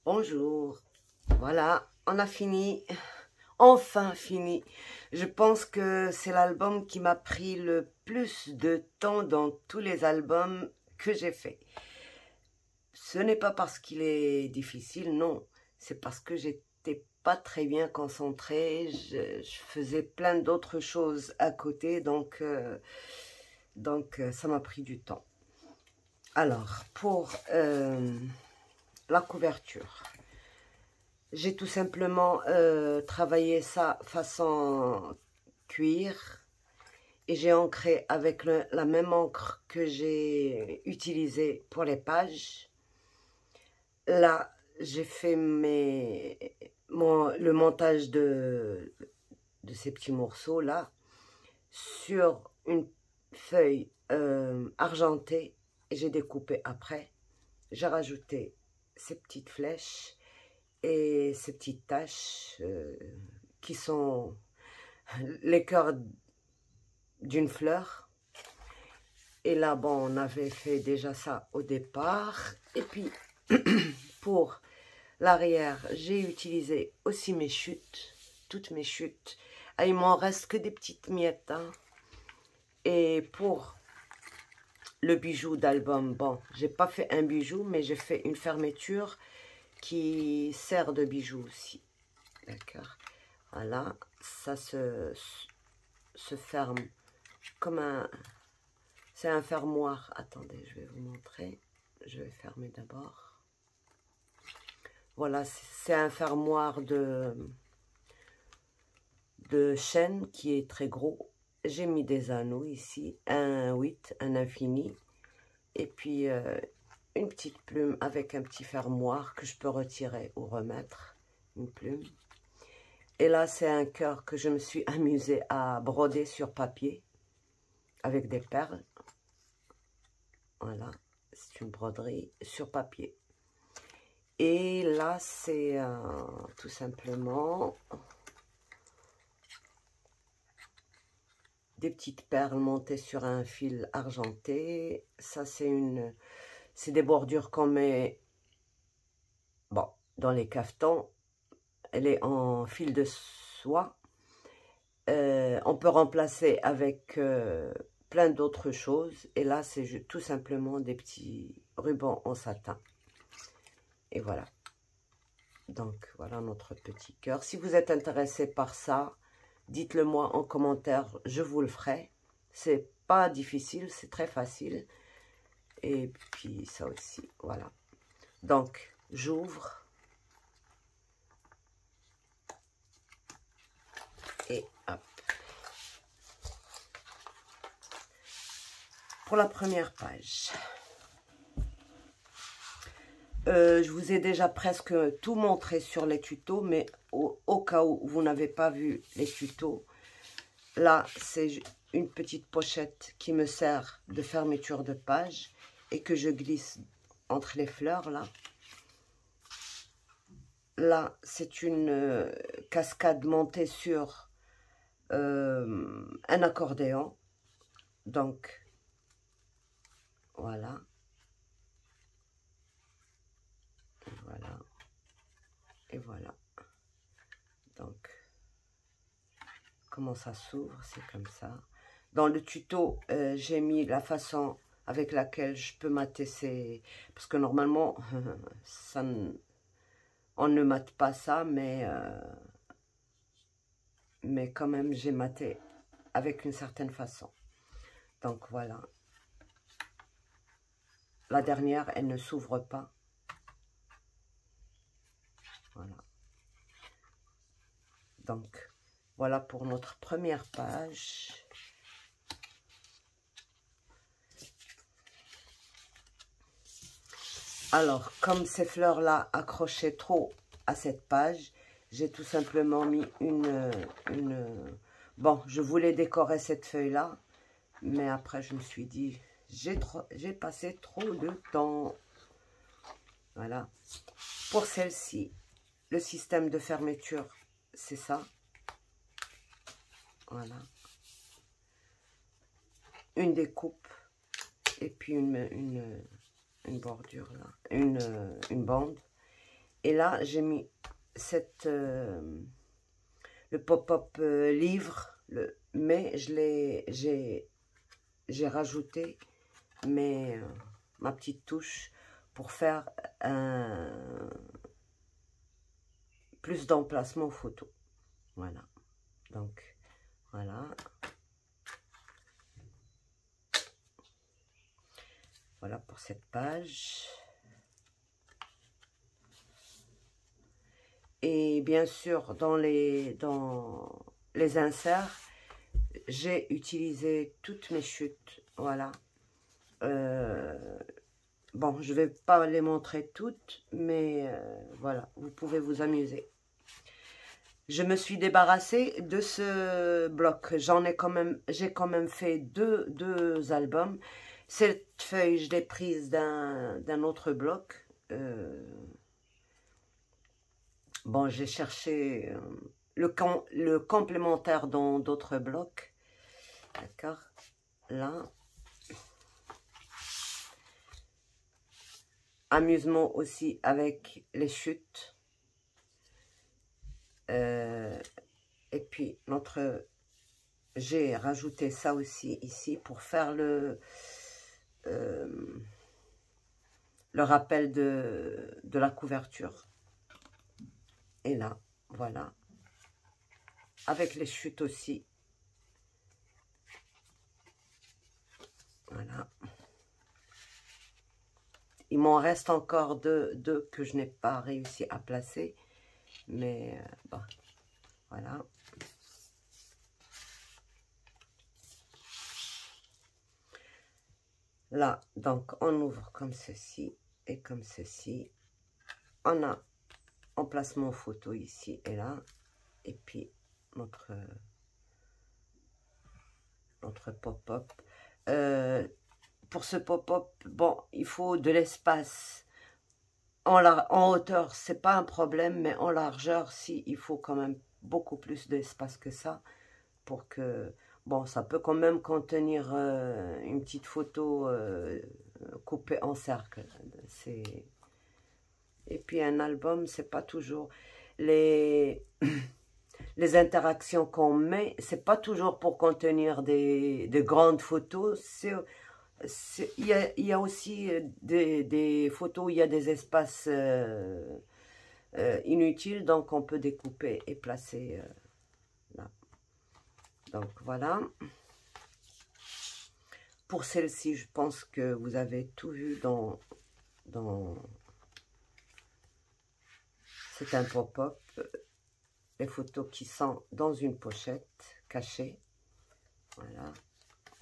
Bonjour, voilà, on a fini, enfin fini. Je pense que c'est l'album qui m'a pris le plus de temps dans tous les albums que j'ai fait. Ce n'est pas parce qu'il est difficile, non, c'est parce que j'étais pas très bien concentrée, je faisais plein d'autres choses à côté, donc ça m'a pris du temps. Alors, pour la couverture. J'ai tout simplement travaillé ça façon cuir et j'ai ancré avec la même encre que j'ai utilisée pour les pages. Là, j'ai fait le montage de ces petits morceaux là sur une feuille argentée et j'ai découpé après. J'ai rajouté ces petites flèches et ces petites taches qui sont les cœurs d'une fleur. Et là, bon, on avait fait déjà ça au départ. Et puis, pour l'arrière, j'ai utilisé aussi mes chutes, toutes mes chutes. Ah, il m'en reste que des petites miettes. Hein. Et pour le bijou d'album, bon, j'ai pas fait un bijou, mais j'ai fait une fermeture qui sert de bijou aussi. D'accord. Voilà, ça se ferme comme un... C'est un fermoir. Attendez, je vais vous montrer. Je vais fermer d'abord. Voilà, c'est un fermoir de chêne qui est très gros. J'ai mis des anneaux ici, un 8, un infini. Et puis une petite plume avec un petit fermoir que je peux retirer ou remettre. Une plume. Et là, c'est un cœur que je me suis amusée à broder sur papier avec des perles. Voilà, c'est une broderie sur papier. Et là, c'est tout simplement des petites perles montées sur un fil argenté. Ça, c'est des bordures qu'on met bon, dans les cafetans. Elle est en fil de soie. On peut remplacer avec plein d'autres choses. Et là, c'est tout simplement des petits rubans en satin. Et voilà. Donc, voilà notre petit cœur. Si vous êtes intéressé par ça, dites-le moi en commentaire. Je vous le ferai. C'est pas difficile, c'est très facile. Et puis, ça aussi. Voilà. Donc, j'ouvre. Et hop. Pour la première page. Je vous ai déjà presque tout montré sur les tutos, mais au cas où vous n'avez pas vu les tutos, là, c'est une petite pochette qui me sert de fermeture de page et que je glisse entre les fleurs, là. Là, c'est une cascade montée sur un accordéon. Donc, voilà. Voilà. Et voilà. Donc, comment ça s'ouvre, c'est comme ça. Dans le tuto, j'ai mis la façon avec laquelle je peux mater ces... Parce que normalement, ça on ne mate pas ça, mais quand même, j'ai maté avec une certaine façon. Donc, voilà. La dernière, elle ne s'ouvre pas. Voilà. Donc, voilà pour notre première page. Alors, comme ces fleurs-là accrochaient trop à cette page, j'ai tout simplement mis Bon, je voulais décorer cette feuille-là, mais après, je me suis dit, j'ai passé trop de temps. Voilà. Pour celle-ci, le système de fermeture, c'est ça. Voilà. Une découpe et puis une bordure là, une bande. Et là, j'ai mis cette, le pop-up livre, mais j'ai rajouté ma petite touche pour faire plus d'emplacement photo. Voilà. Donc, voilà. Voilà pour cette page. Et bien sûr, dans les inserts, j'ai utilisé toutes mes chutes. Voilà. Bon, je ne vais pas les montrer toutes, mais voilà, vous pouvez vous amuser. Je me suis débarrassée de ce bloc. J'ai quand même fait deux albums. Cette feuille, je l'ai prise d'un autre bloc. Bon, j'ai cherché le complémentaire dans d'autres blocs. D'accord. Là. Amusement aussi avec les chutes. Et puis, j'ai rajouté ça aussi ici pour faire le rappel de la couverture. Et là, voilà. Avec les chutes aussi. Voilà. Il m'en reste encore deux que je n'ai pas réussi à placer. Mais bon, voilà. Là, donc, on ouvre comme ceci et comme ceci. On a emplacement photo ici et là. Et puis, notre pop-up. Pour ce pop-up, bon, il faut de l'espace. En hauteur, c'est pas un problème, mais en largeur, si, il faut quand même beaucoup plus d'espace que ça pour que, bon, ça peut quand même contenir une petite photo coupée en cercle. Et puis un album, c'est pas toujours les interactions qu'on met, c'est pas toujours pour contenir de grandes photos. Il y a aussi des photos où il y a des espaces inutiles, donc on peut découper et placer là. Donc voilà. Pour celle-ci, je pense que vous avez tout vu dans c'est un pop-up. Les photos qui sont dans une pochette cachée. Voilà.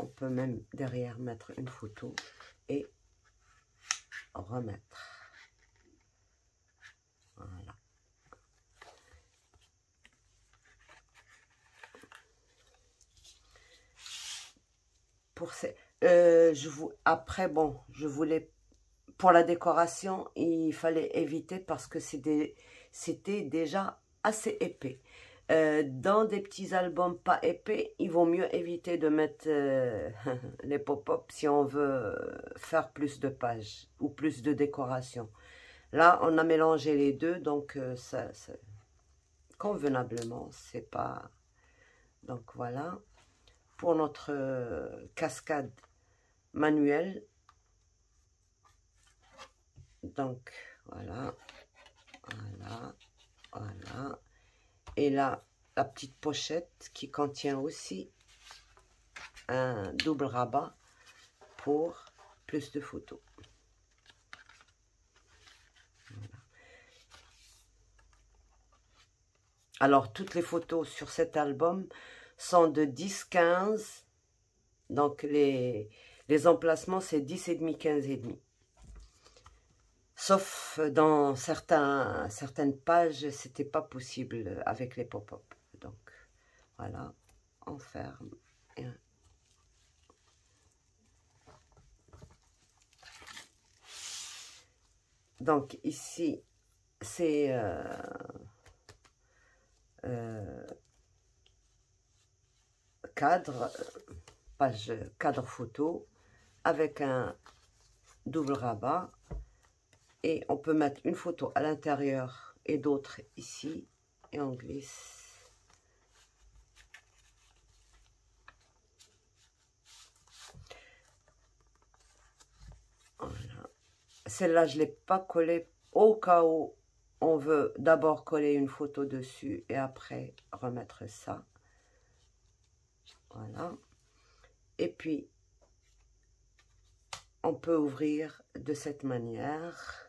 On peut même derrière mettre une photo et remettre. Voilà. Pour ces, après, bon, je voulais, pour la décoration, il fallait éviter parce que c'était déjà assez épais. Dans des petits albums pas épais, il vaut mieux éviter de mettre les pop-up si on veut faire plus de pages ou plus de décoration. Là, on a mélangé les deux, donc ça convenablement, c'est pas... Donc voilà, pour notre cascade manuelle. Donc voilà, voilà, voilà. Et là, la petite pochette qui contient aussi un double rabat pour plus de photos. Voilà. Alors, toutes les photos sur cet album sont de 10-15. Donc, les emplacements, c'est 10,5, 15,5. Sauf dans certaines pages, c'était pas possible avec les pop-up. Donc, voilà, on ferme. Donc, ici, c'est page cadre photo avec un double rabat. Et on peut mettre une photo à l'intérieur et d'autres ici. Et on glisse. Voilà. Celle-là, je ne l'ai pas collée au cas où on veut d'abord coller une photo dessus et après remettre ça. Voilà. Et puis, on peut ouvrir de cette manière.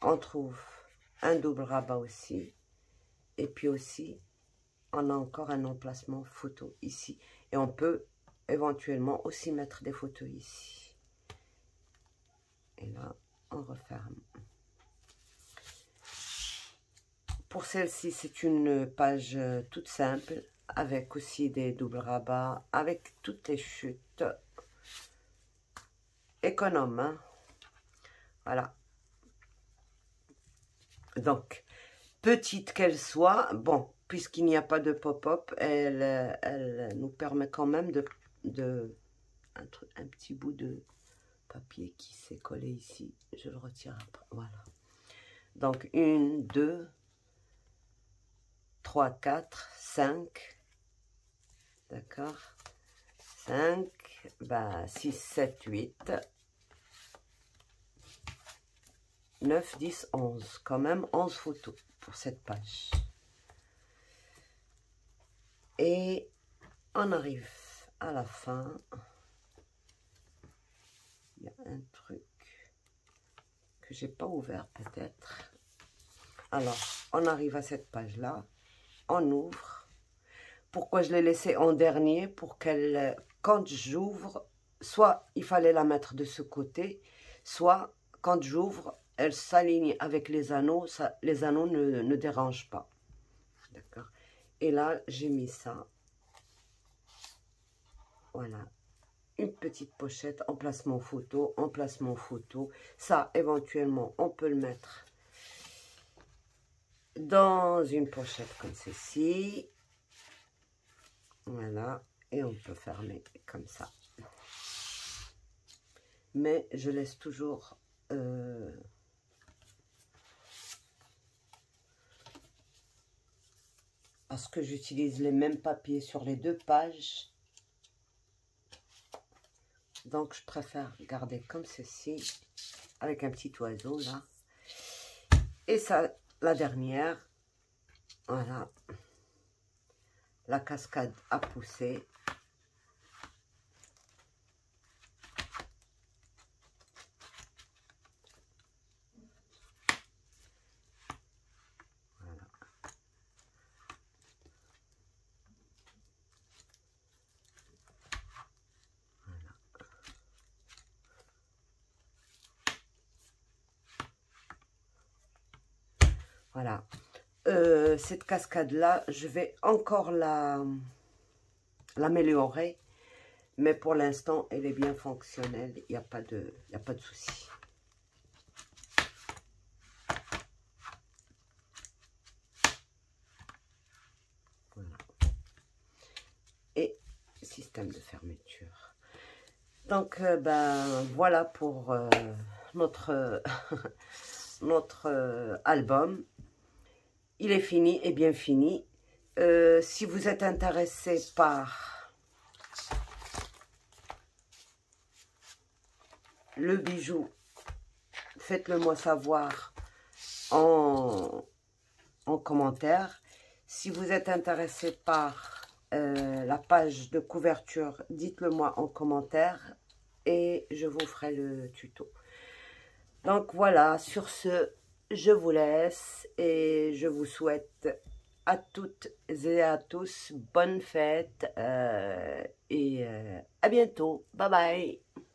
On trouve un double rabat aussi. Et puis aussi, on a encore un emplacement photo ici. Et on peut éventuellement aussi mettre des photos ici. Et là, on referme. Pour celle-ci, c'est une page toute simple, avec aussi des doubles rabats, avec toutes les chutes. Économe, hein? Voilà. Donc, petite qu'elle soit, bon, puisqu'il n'y a pas de pop-up, elle nous permet quand même un petit bout de papier qui s'est collé ici. Je le retire après, voilà. Donc, 1, 2, 3, 4, 5, d'accord, 5, bah, 6, 7, 8, 9, 10, 11, quand même 11 photos pour cette page. Et on arrive à la fin. Il y a un truc que j'ai pas ouvert peut-être. Alors, on arrive à cette page-là. On ouvre. Pourquoi je l'ai laissée en dernier? Pour qu'elle, quand j'ouvre, soit il fallait la mettre de ce côté, soit quand j'ouvre, elle s'aligne avec les anneaux. Les anneaux ne dérangent pas. D'accord. Et là, j'ai mis ça. Voilà. Une petite pochette, emplacement photo, emplacement photo. Ça, éventuellement, on peut le mettre dans une pochette comme ceci. Voilà. Et on peut fermer comme ça. Mais je laisse toujours... parce que j'utilise les mêmes papiers sur les deux pages. Donc, je préfère garder comme ceci, avec un petit oiseau, là. Et ça, la dernière, voilà, la cascade à pousser. Voilà. Voilà. Cette cascade-là, je vais encore l'améliorer. Mais pour l'instant, elle est bien fonctionnelle. Il n'y a pas de souci. Voilà. Et système de fermeture. Donc, ben, voilà pour notre, notre album. Il est fini et bien fini. Si vous êtes intéressé par le bijou, faites-le moi savoir en commentaire. Si vous êtes intéressé par la page de couverture, dites-le moi en commentaire et je vous ferai le tuto. Donc voilà, sur ce, je vous laisse et je vous souhaite à toutes et à tous bonne fête et à bientôt. Bye bye.